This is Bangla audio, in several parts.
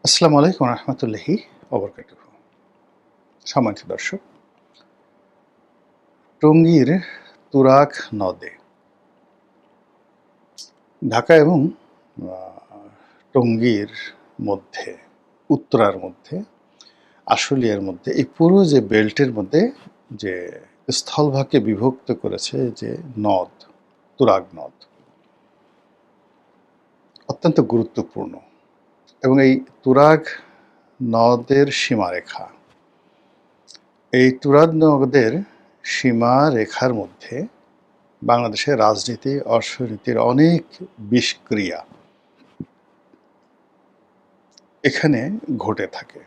আসসালামু আলাইকুম রহমতুল্লাহি ওবরকাতুহু। সম্মানিত দর্শক, টঙ্গীর তুরাগ নদে ঢাকা এবং টঙ্গীর মধ্যে, উত্তরার মধ্যে, আশুলিয়ার মধ্যে, এই পুরো যে বেল্টের মধ্যে যে স্থলভাগকে বিভক্ত করেছে যে নদ, তুরাগ নদ অত্যন্ত গুরুত্বপূর্ণ। এবং এই তুরাগ নদের সীমারেখা, এই তুরাগ নদের সীমারেখার মধ্যে বাংলাদেশের রাজনীতি, অর্থনীতির অনেক বিষক্রিয়া এখানে ঘটে থাকে।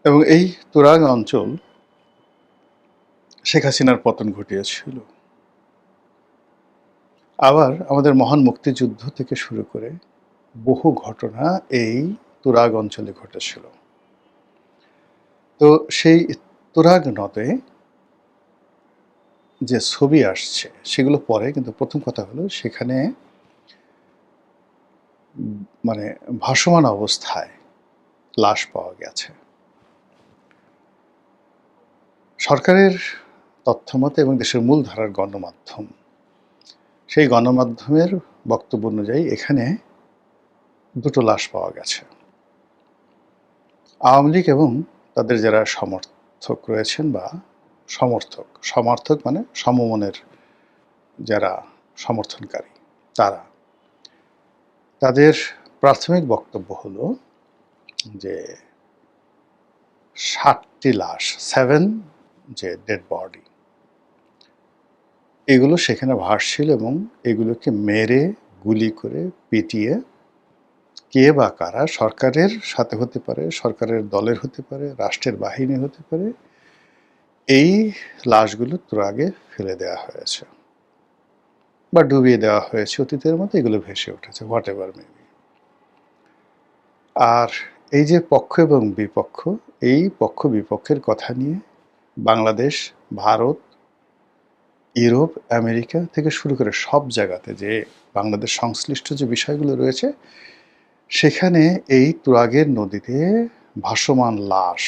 এবং এই তুরাগ অঞ্চল শেখ হাসিনার পতন ঘটিয়েছিল। আবার আমাদের মহান মুক্তিযুদ্ধ থেকে শুরু করে বহু ঘটনা এই তুরাগ অঞ্চলে ঘটেছিল। তো সেই তুরাগ নদে যে ছবি আসছে সেগুলো পরে, কিন্তু প্রথম কথা হলো সেখানে মানে ভাসমান অবস্থায় লাশ পাওয়া গেছে। সরকারের তথ্যমতে এবং দেশের মূলধারার গণমাধ্যম, সেই গণমাধ্যমের বক্তব্য অনুযায়ী এখানে দুটো লাশ পাওয়া গেছে। আওয়ামী লীগ এবং তাদের যারা সমর্থক রয়েছেন বা সমর্থক মানে সমমনের যারা সমর্থনকারী, তাদের প্রাথমিক বক্তব্য হলো যে 7টি লাশ, 7 যে ডেড বডি, এগুলো সেখানে ভাসছিল এবং এগুলোকে মেরে গুলি করে পিটিয়ে, কে বা কারা, সরকারের সাথে হতে পারে, সরকারের দলের হতে পারে, রাষ্ট্রের বাহিনী হতে পারে, এই লাশগুলো তুরাগে ফেলে দেওয়া হয়েছে বা ডুবিয়ে দেওয়া হয়েছে অতীতের মতো, এগুলো ভেসে উঠেছে, হোয়াট এভার মেবি। আর এই যে পক্ষ এবং বিপক্ষ, এই পক্ষ বিপক্ষের কথা নিয়ে বাংলাদেশ, ভারত, ইউরোপ, আমেরিকা থেকে শুরু করে সব জায়গাতে যে বাংলাদেশ সংশ্লিষ্ট যে বিষয়গুলো রয়েছে, সেখানে এই তুরাগের নদীতে ভাসমান লাশ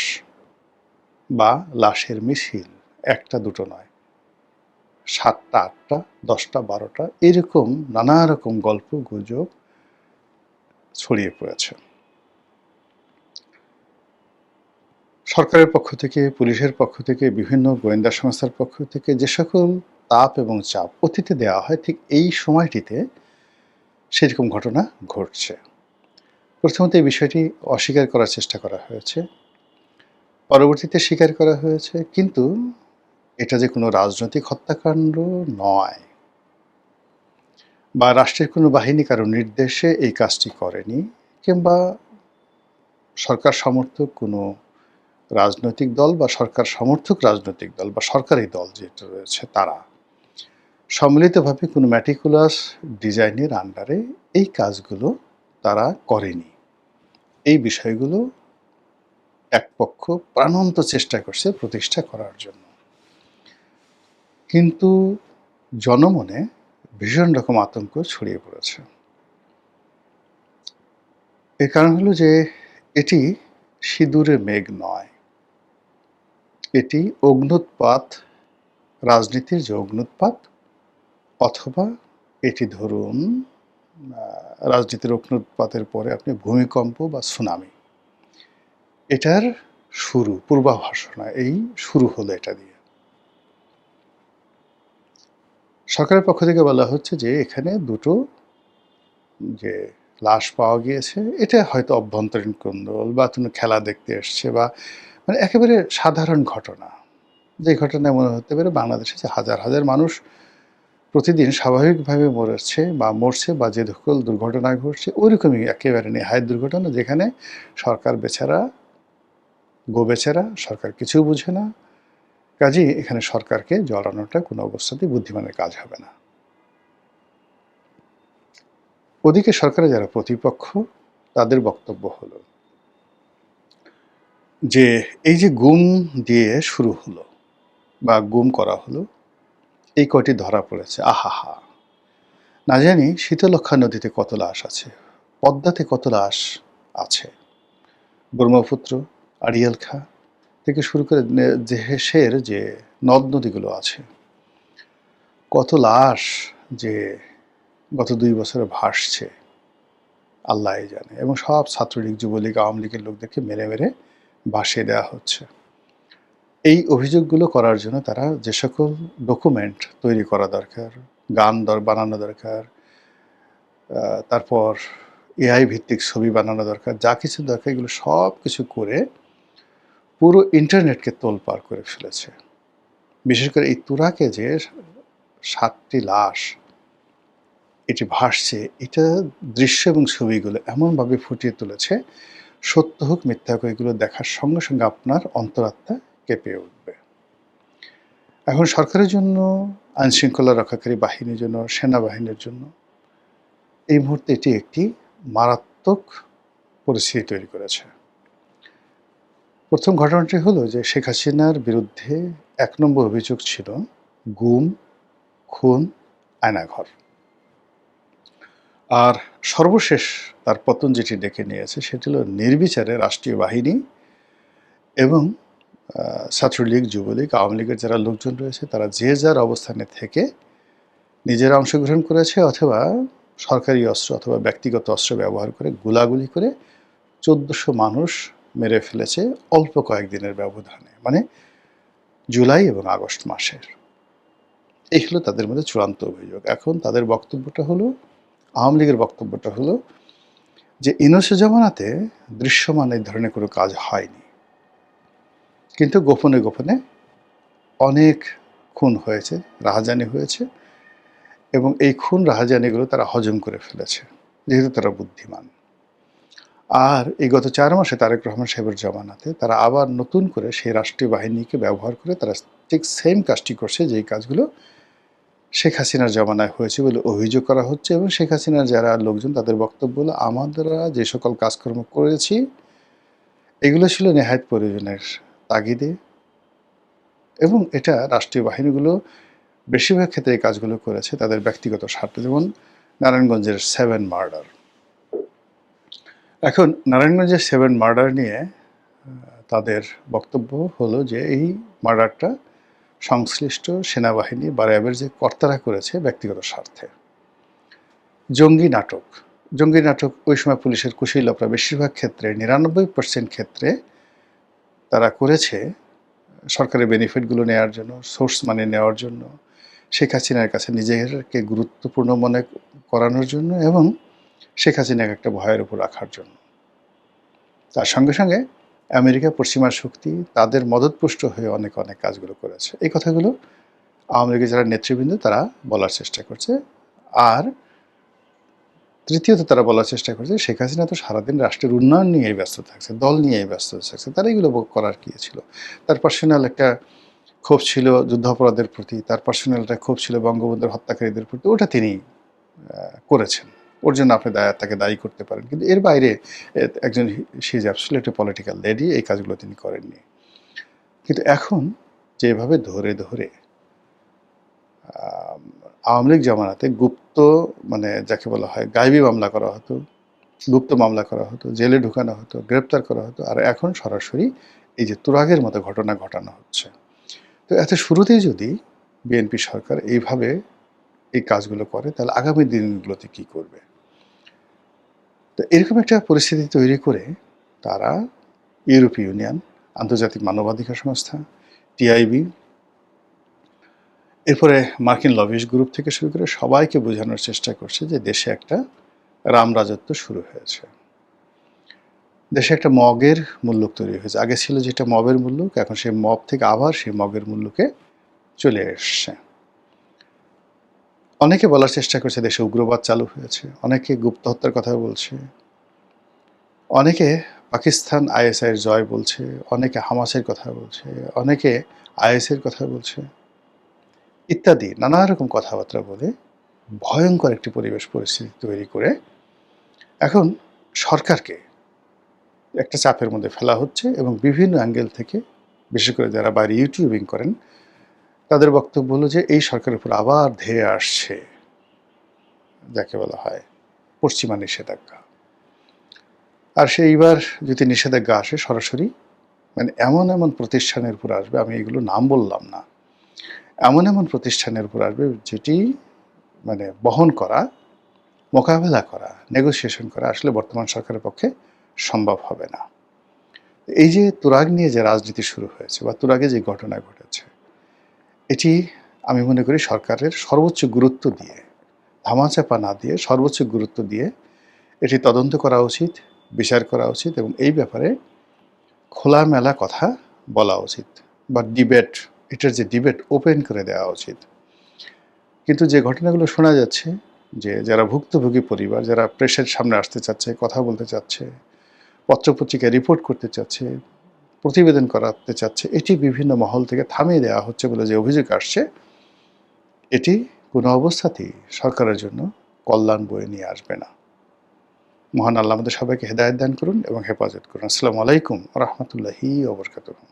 বা লাশের মিছিল একটা দুটো নয়, 7টা, 8টা, 10টা, 12টা, এরকম নানা রকম গল্প গুজব ছড়িয়ে পড়েছে। সরকারের পক্ষ থেকে, পুলিশের পক্ষ থেকে, বিভিন্ন গোয়েন্দা সংস্থার পক্ষ থেকে যে সকল তাপ এবং চাপ অতীতে দেওয়া হয়, ঠিক এই সময়টিতে সেরকম ঘটনা ঘটছে। প্রথমত এই বিষয়টি অস্বীকার করার চেষ্টা করা হয়েছে, পরবর্তীতে স্বীকার করা হয়েছে, কিন্তু এটা যে কোনো রাজনৈতিক হত্যাকাণ্ড নয় বা রাষ্ট্রের কোনো বাহিনী কারো নির্দেশে এই কাজটি করেনি, কিংবা সরকার সমর্থক কোনো রাজনৈতিক দল বা সরকার সমর্থক রাজনৈতিক দল বা সরকারি দল যেটা রয়েছে, তারা সম্মিলিতভাবে কোনো ম্যাটিকুলাস ডিজাইনের আন্ডারে এই কাজগুলো তারা করেনি। এই বিষয়গুলো এক পক্ষ প্রাণান্ত চেষ্টা করছে প্রতিষ্ঠা করার জন্য, কিন্তু জনমনে ভীষণ রকম আতঙ্ক ছড়িয়ে পড়েছে। এর কারণ হলো যে এটি সিঁদুরে মেঘ নয়, এটি অগ্ন্যুৎপাত, রাজনীতির যে অগ্ন্যুৎপাত, অথবা এটি ধরুন রাজনীতির অগ্ন্যুৎপাতের পরে আপনি ভূমিকম্প বা সুনামি, এটার শুরু, পূর্বাভাস নয়, এই শুরু হলো এটা দিয়ে। সরকারের পক্ষ থেকে বলা হচ্ছে যে এখানে দুটো যে লাশ পাওয়া গিয়েছে, এটা হয়তো অভ্যন্তরীণ কোন্দল বা তুমি খেলা দেখতে এসছে, বা মানে একেবারে সাধারণ ঘটনা, যে ঘটনায় মনে হতে পারে বাংলাদেশে যে হাজার হাজার মানুষ প্রতিদিন স্বাভাবিকভাবে মরছে বা যে সকল দুর্ঘটনা ঘটছে, ওইরকমই একেবারে নেহায় দুর্ঘটনা, যেখানে সরকার বেচারা, গো বেচারা, সরকার কিছু বুঝে না। কাজেই এখানে সরকারকে জড়ানোটা কোনো অবস্থাতেই বুদ্ধিমানের কাজ হবে না। ওদিকে সরকারের যারা প্রতিপক্ষ, তাদের বক্তব্য হলো যে এই যে গুম দিয়ে শুরু হলো বা গুম করা হলো, এই কয়টি ধরা পড়েছে, আহাহা, না জানি শীতলক্ষ্যা নদীতে কত লাশ আছে, পদ্মাতে কত লাশ আছে, ব্রহ্মপুত্র, আড়িয়াল খাঁ থেকে শুরু করে দেশের যে নদ নদীগুলো আছে, কত লাশ যে গত 2 বছরে ভাসছে আল্লাহই জানে, এবং সব ছাত্রলীগ, যুবলীগ, আওয়ামী লীগের লোকদেরকে মেরে মেরে ভাসিয়ে দেওয়া হচ্ছে। এই অভিযোগগুলো করার জন্য তারা যে সকল ডকুমেন্ট তৈরি করা দরকার, গান বানানো দরকার, তারপর এআই ভিত্তিক ছবি বানানো দরকার, যা কিছু দরকার এগুলো সব কিছু করে পুরো ইন্টারনেটকে তোলপাড় করে ফেলেছে। বিশেষ করে এই তুরাকে যে 7টি লাশ এটি ভাসছে, এটা দৃশ্য এবং ছবিগুলো এমনভাবে ফুটিয়ে তুলেছে, সত্য হোক মিথ্যা হোক এগুলো দেখার সঙ্গে সঙ্গে আপনার অন্তরাত্মা কেঁপে উঠবে। এখন সরকারের জন্য, আইনশৃঙ্খলা রক্ষাকারী বাহিনীর জন্য, সেনাবাহিনীর জন্য এই মুহূর্তে এটি একটি মারাত্মক পরিস্থিতি তৈরি করেছে। প্রথম ঘটনাটি হলো যে শেখ হাসিনার বিরুদ্ধে 1 নম্বর অভিযোগ ছিল গুম, খুন, আয়নাঘর। আর সর্বশেষ তার পতন যেটি ডেকে নিয়েছে সেটি হলো নির্বিচারে রাষ্ট্রীয় বাহিনী এবং ছাত্রলীগ, যুবলীগ, আওয়ামী লীগের যারা লোকজন রয়েছে তারা যে যার অবস্থানে থেকে নিজেরা অংশগ্রহণ করেছে, অথবা সরকারি অস্ত্র অথবা ব্যক্তিগত অস্ত্র ব্যবহার করে গোলাগুলি করে 1400 মানুষ মেরে ফেলেছে অল্প কয়েকদিনের ব্যবধানে, মানে জুলাই এবং আগস্ট মাসের। এই হলো তাদের মধ্যে চূড়ান্ত অভিযোগ। এখন তাদের বক্তব্যটা হলো, আওয়ামী লীগের বক্তব্যটা হলো যে ইউনূসের জামানাতে দৃশ্যমান এই ধরনের কোনো কাজ হয়নি, কিন্তু গোপনে গোপনে অনেক খুন হয়েছে, রাহাজানি হয়েছে, এবং এই খুন রাহাজানিগুলো তারা হজম করে ফেলেছে যেহেতু তারা বুদ্ধিমান। আর এই গত 4 মাসে তারেক রহমান সাহেবের জামানাতে তারা আবার নতুন করে সেই রাষ্ট্রীয় বাহিনীকে ব্যবহার করে তারা ঠিক সেম কাজটি করছে, যেই কাজগুলো শেখ হাসিনার জামানায় হয়েছে বলে অভিযোগ করা হচ্ছে। এবং শেখ হাসিনার যারা লোকজন তাদের বক্তব্য হলো, আমরা যে সকল কাজকর্ম করেছি এগুলো ছিল নেহায়েত প্রয়োজনের তাগিদে, এবং এটা রাষ্ট্রীয় বাহিনীগুলো বেশিরভাগ ক্ষেত্রে এই কাজগুলো করেছে তাদের ব্যক্তিগত স্বার্থে। যেমন নারায়ণগঞ্জের 7 মার্ডার। এখন নারায়ণগঞ্জের 7 মার্ডার নিয়ে তাদের বক্তব্য হলো যে এই মার্ডারটা সংশ্লিষ্ট সেনাবাহিনী বা র্যাবের যে কর্তারা করেছে ব্যক্তিগত স্বার্থে। জঙ্গি নাটক ওই সময় পুলিশের কুশীলবরা বেশিরভাগ ক্ষেত্রে 99% ক্ষেত্রে তারা করেছে সরকারের বেনিফিটগুলো নেওয়ার জন্য, সোর্স মানি নেওয়ার জন্য, শেখ হাসিনার কাছে নিজেকে গুরুত্বপূর্ণ মনে করানোর জন্য, এবং শেখ হাসিনাকে একটা ভয়ের উপর রাখার জন্য। তার সঙ্গে সঙ্গে আমেরিকা, পশ্চিমা শক্তি তাদের মদতপুষ্ট হয়ে অনেক কাজগুলো করেছে। এই কথাগুলো আওয়ামী লীগের যারা নেতৃবৃন্দ তারা বলার চেষ্টা করছে। আর তৃতীয়ত তারা বলার চেষ্টা করছে শেখ হাসিনা তো সারাদিন রাষ্ট্রের উন্নয়ন নিয়েই ব্যস্ত থাকছে, দল নিয়েই ব্যস্ত থাকছে, তারা এগুলো করার কী ছিল। তার পার্সোনাল একটা ক্ষোভ ছিল যুদ্ধাপরাধের প্রতি, তার পার্সোনাল একটা ক্ষোভ ছিল বঙ্গবন্ধুর হত্যাকারীদের প্রতি, ওটা তিনি করেছেন, ওর জন্য আপনি তাকে দায়ী করতে পারেন। কিন্তু এর বাইরে একজন she is absolutely political lady, এই কাজগুলো তিনি করেননি। কিন্তু এখন যেভাবে ধরে ধরে আওয়ামী লীগ জামানাতে গুপ্ত, মানে যাকে বলা হয় গায়েবী মামলা করা হতো, গুপ্ত মামলা করা হতো, জেলে ঢুকানো হতো, গ্রেপ্তার করা হতো, আর এখন সরাসরি এই যে তুরাগের মতো ঘটনা ঘটানো হচ্ছে। তো এত শুরুতেই যদি বিএনপি সরকার এইভাবে এই কাজগুলো করে তাহলে আগামী দিনগুলোতে কি করবে। তো এরকম একটা পরিস্থিতি তৈরি করে তারা ইউরোপীয় ইউনিয়ন, আন্তর্জাতিক মানবাধিকার সংস্থা, টিআইবি, এরপরে মার্কিন লবিস্ট গ্রুপ থেকে শুরু করে সবাইকে বোঝানোর চেষ্টা করছে যে দেশে একটা রাম রাজত্ব শুরু হয়েছে, দেশে একটা মগের মুল্লুক তৈরি হয়েছে। আগে ছিল যেটা মবের মুল্লুক, এখন সেই মব থেকে আবার সেই মগের মুল্লুকে চলে এসছে। অনেকে বলার চেষ্টা করছে দেশে উগ্রবাদ চালু হয়েছে, অনেকে গুপ্ত হত্যার কথা বলছে, অনেকে পাকিস্তান আইএসআইয়ের জয় বলছে, অনেকে হামাসের কথা বলছে, অনেকে আইএসের কথা বলছে, ইত্যাদি নানা রকম কথাবার্তা বলে ভয়ঙ্কর একটি পরিস্থিতি তৈরি করে এখন সরকারকে একটা চাপের মধ্যে ফেলা হচ্ছে। এবং বিভিন্ন অ্যাঙ্গেল থেকে, বিশেষ করে যারা বাইরে ইউটিউবিং করেন তাদের বক্তব্য হলো যে এই সরকারের উপর আবার ধেয়ে আসছে যাকে বলা হয় পশ্চিমা নিষেধাজ্ঞা। আর সেইবার যদি নিষেধাজ্ঞা আসে সরাসরি মানে এমন এমন প্রতিষ্ঠানের উপর আসবে, আমি এগুলো নাম বললাম না, এমন এমন প্রতিষ্ঠানের উপর আসবে যেটি মানে বহন করা, মোকাবেলা করা, নেগোসিয়েশন করা আসলে বর্তমান সরকারের পক্ষে সম্ভব হবে না। এই যে তুরাগ নিয়ে যে রাজনীতি শুরু হয়েছে বা তুরাগে যে ঘটনা ঘটেছে, এটি আমি মনে করি সরকারের সর্বোচ্চ গুরুত্ব দিয়ে, ধামাচাপা না দিয়ে সর্বোচ্চ গুরুত্ব দিয়ে এটি তদন্ত করা উচিত, বিচার করা উচিত এবং এই ব্যাপারে খোলামেলা কথা বলা উচিত বা ডিবেট, এটার যে ডিবেট ওপেন করে দেওয়া উচিত। কিন্তু যে ঘটনাগুলো শোনা যাচ্ছে যে যারা ভুক্তভোগী পরিবার, যারা প্রেসের সামনে আসতে চাচ্ছে, কথা বলতে চাচ্ছে, পত্রপত্রিকায় রিপোর্ট করতে চাচ্ছে, প্রতিবেদন করাতে চাচ্ছে, এটি বিভিন্ন মহল থেকে থামিয়ে দেওয়া হচ্ছে বলে যে অভিযোগ আসছে, এটি কোনো অবস্থাতেই সরকারের জন্য কল্যাণ বয়ে নিয়ে আসবে না। মহান আল্লাহ আমাদের সবাইকে হেদায়েত দান করুন এবং হেফাজত করুন। আসসালামু আলাইকুম ওয়া রাহমাতুল্লাহি ওয়া বারাকাতুহু।